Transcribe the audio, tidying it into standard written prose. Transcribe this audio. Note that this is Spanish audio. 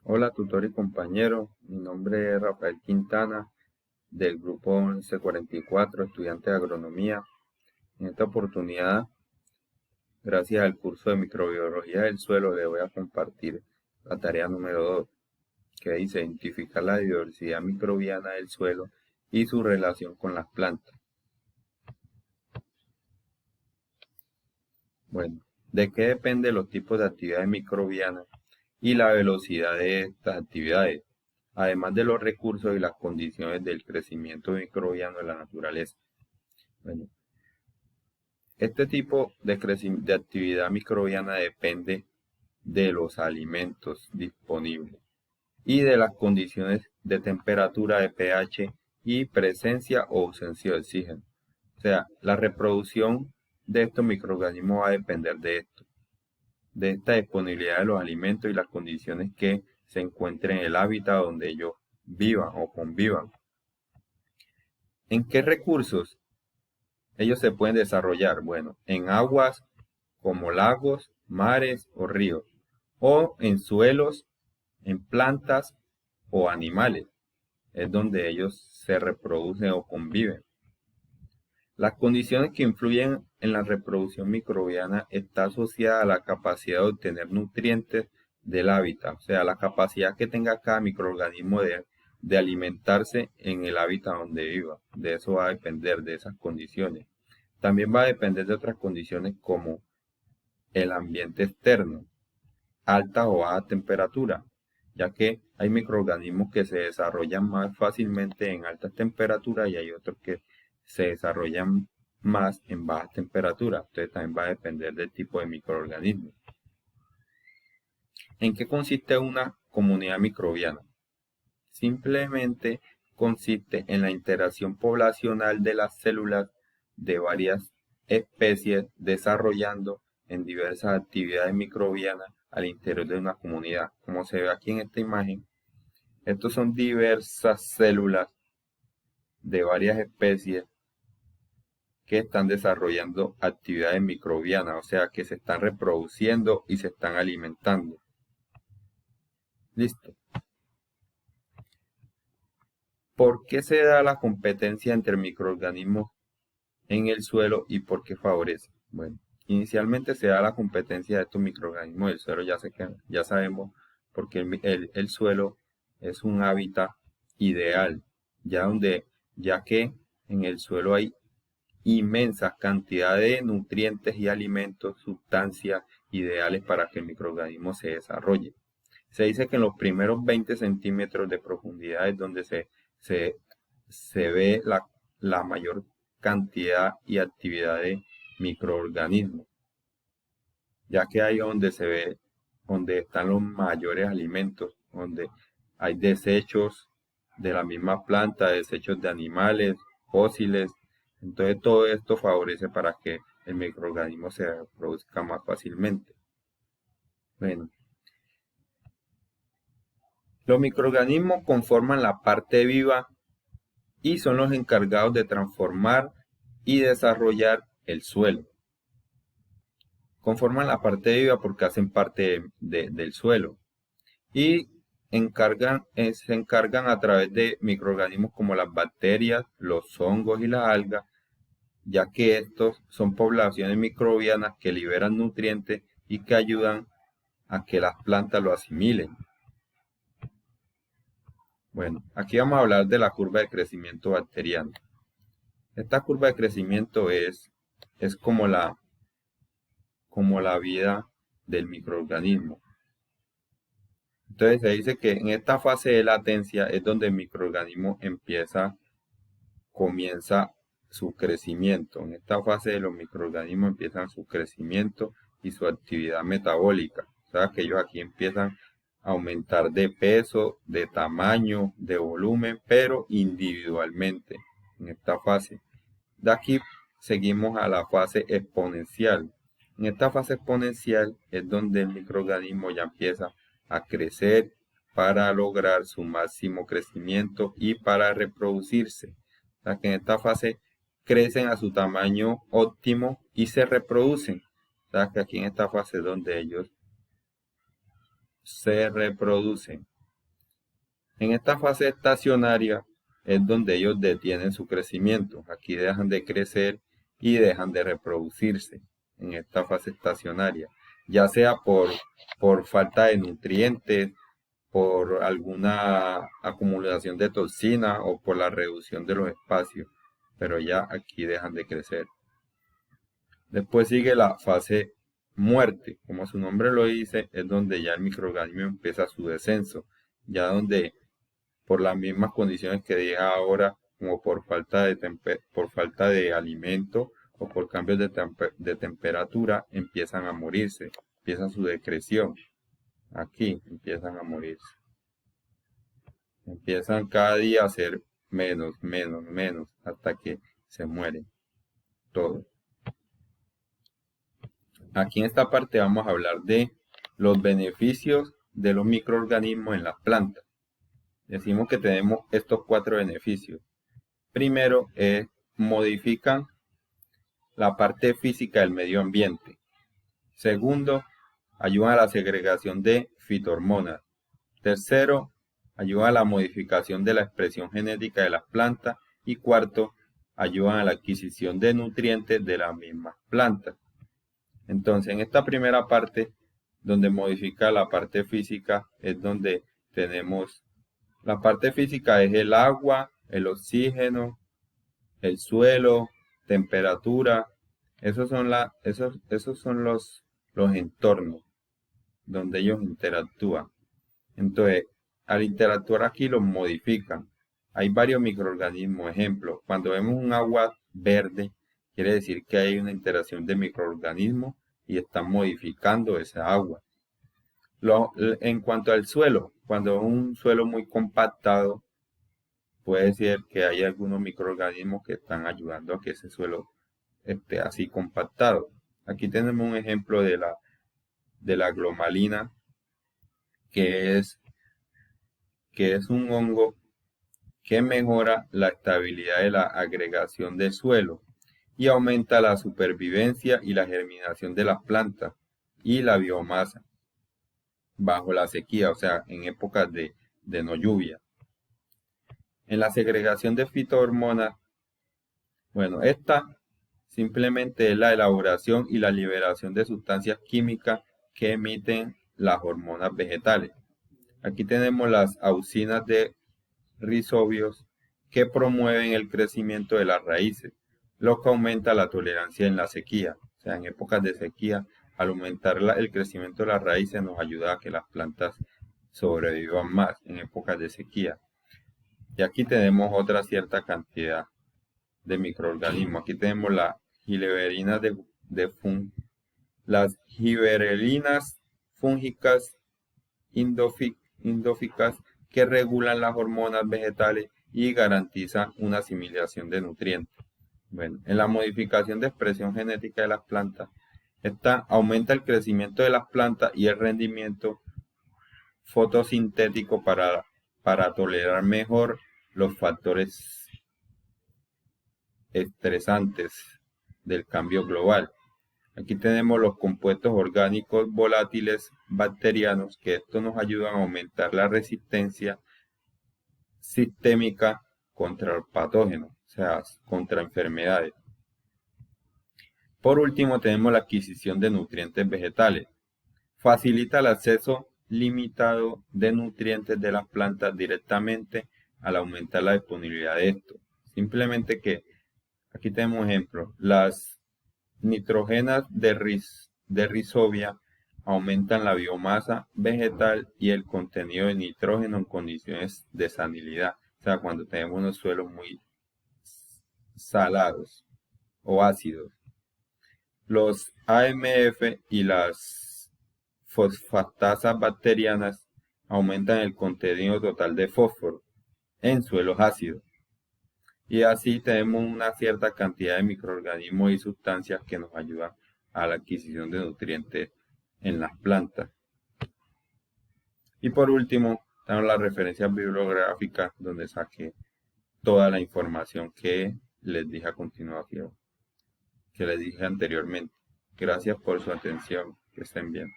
Hola tutor y compañero, mi nombre es Rafael Quintana del grupo 1144, estudiante de agronomía. En esta oportunidad, gracias al curso de microbiología del suelo, le voy a compartir la tarea número 2, que dice identificar la diversidad microbiana del suelo y su relación con las plantas. Bueno, ¿de qué dependen los tipos de actividades microbianas y la velocidad de estas actividades, además de los recursos y las condiciones del crecimiento microbiano en la naturaleza? Bueno, este tipo de actividad microbiana depende de los alimentos disponibles y de las condiciones de temperatura, de pH y presencia o ausencia de oxígeno. O sea, la reproducción de estos microorganismos va a depender de esto, de esta disponibilidad de los alimentos y las condiciones que se encuentren en el hábitat donde ellos vivan o convivan. ¿En qué recursos ellos se pueden desarrollar? Bueno, en aguas como lagos, mares o ríos, o en suelos, en plantas o animales. Es donde ellos se reproducen o conviven. Las condiciones que influyen en la reproducción microbiana está asociada a la capacidad de obtener nutrientes del hábitat, o sea, la capacidad que tenga cada microorganismo de alimentarse en el hábitat donde viva. De eso va a depender, de esas condiciones. También va a depender de otras condiciones como el ambiente externo, alta o baja temperatura, ya que hay microorganismos que se desarrollan más fácilmente en altas temperaturas y hay otros que se desarrollan más en bajas temperaturas. Entonces también va a depender del tipo de microorganismo. ¿En qué consiste una comunidad microbiana? Simplemente consiste en la interacción poblacional de las células de varias especies desarrollando en diversas actividades microbianas al interior de una comunidad. Como se ve aquí en esta imagen, estos son diversas células de varias especies que están desarrollando actividades microbianas, o sea que se están reproduciendo y se están alimentando. Listo. ¿Por qué se da la competencia entre microorganismos en el suelo y por qué favorece? Bueno, inicialmente se da la competencia de estos microorganismos del suelo, ya sabemos, porque el suelo es un hábitat ideal, ya que en el suelo hay inmensa cantidad de nutrientes y alimentos, sustancias ideales para que el microorganismo se desarrolle. Se dice que en los primeros 20 centímetros de profundidad es donde se ve la mayor cantidad y actividad de microorganismos, ya que ahí donde se ve, donde están los mayores alimentos, donde hay desechos de la misma planta, desechos de animales, fósiles. Entonces todo esto favorece para que el microorganismo se reproduzca más fácilmente. Bueno, los microorganismos conforman la parte viva y son los encargados de transformar y desarrollar el suelo. Conforman la parte viva porque hacen parte del suelo y se encargan a través de microorganismos como las bacterias, los hongos y las algas, ya que estos son poblaciones microbianas que liberan nutrientes y que ayudan a que las plantas lo asimilen. Bueno, aquí vamos a hablar de la curva de crecimiento bacteriano. Esta curva de crecimiento es como la vida del microorganismo. Entonces se dice que en esta fase de latencia es donde el microorganismo comienza su crecimiento. En esta fase de los microorganismos empiezan su crecimiento y su actividad metabólica. O sea que ellos aquí empiezan a aumentar de peso, de tamaño, de volumen, pero individualmente en esta fase. De aquí seguimos a la fase exponencial. En esta fase exponencial es donde el microorganismo ya empieza a crecer para lograr su máximo crecimiento y para reproducirse. O sea que en esta fase crecen a su tamaño óptimo y se reproducen. O sea que aquí en esta fase es donde ellos se reproducen. En esta fase estacionaria es donde ellos detienen su crecimiento. Aquí dejan de crecer y dejan de reproducirse en esta fase estacionaria, ya sea por falta de nutrientes, por alguna acumulación de toxina o por la reducción de los espacios, pero ya aquí dejan de crecer. Después sigue la fase muerte, como su nombre lo dice, es donde ya el microorganismo empieza su descenso, ya donde por las mismas condiciones que dije ahora, como por falta de alimento o por cambios de temperatura, empiezan a morirse, empieza su decreción. Aquí empiezan a morirse. Empiezan cada día a ser menos, menos, menos, hasta que se mueren todos. Aquí en esta parte vamos a hablar de los beneficios de los microorganismos en las plantas. Decimos que tenemos estos 4 beneficios. Primero, modifican la parte física del medio ambiente. Segundo, ayudan a la segregación de fitohormonas. Tercero, ayudan a la modificación de la expresión genética de las plantas. Y cuarto, ayudan a la adquisición de nutrientes de las mismas plantas. Entonces, en esta primera parte, donde modifica la parte física, es donde tenemos la parte física es el agua, el oxígeno, el suelo, temperatura. Esos son los entornos donde ellos interactúan. Entonces, al interactuar aquí los modifican. Hay varios microorganismos. Ejemplo, cuando vemos un agua verde, quiere decir que hay una interacción de microorganismos y están modificando esa agua. En cuanto al suelo, cuando un suelo muy compactado, puede ser que hay algunos microorganismos que están ayudando a que ese suelo esté así compactado. Aquí tenemos un ejemplo de la glomalina, que es un hongo que mejora la estabilidad de la agregación de suelo y aumenta la supervivencia y la germinación de las plantas y la biomasa bajo la sequía, o sea, en épocas de no lluvia. En la segregación de fitohormonas, bueno, esta simplemente es la elaboración y la liberación de sustancias químicas que emiten las hormonas vegetales. Aquí tenemos las auxinas de rizobios que promueven el crecimiento de las raíces, lo que aumenta la tolerancia en la sequía. O sea, en épocas de sequía, al aumentar el crecimiento de las raíces nos ayuda a que las plantas sobrevivan más en épocas de sequía. Y aquí tenemos otra cierta cantidad de microorganismos. Aquí tenemos las gibberelinas fúngicas indóficas que regulan las hormonas vegetales y garantizan una asimilación de nutrientes. Bueno, en la modificación de expresión genética de las plantas, esta aumenta el crecimiento de las plantas y el rendimiento fotosintético para tolerar mejor los factores estresantes del cambio global. Aquí tenemos los compuestos orgánicos volátiles bacterianos, que esto nos ayudan a aumentar la resistencia sistémica contra el patógeno, o sea, contra enfermedades. Por último, tenemos la adquisición de nutrientes vegetales. Facilita el acceso limitado de nutrientes de las plantas directamente al aumentar la disponibilidad de estos. Simplemente que, aquí tenemos ejemplos, las nitrógenas de rizobia aumentan la biomasa vegetal y el contenido de nitrógeno en condiciones de salinidad. O sea, cuando tenemos unos suelos muy salados o ácidos. Los AMF y las fosfatasas bacterianas aumentan el contenido total de fósforo en suelos ácidos. Y así tenemos una cierta cantidad de microorganismos y sustancias que nos ayudan a la adquisición de nutrientes en las plantas. Y por último, tenemos las referencias bibliográficas donde saqué toda la información que les dije a continuación, que les dije anteriormente. Gracias por su atención. Que estén bien.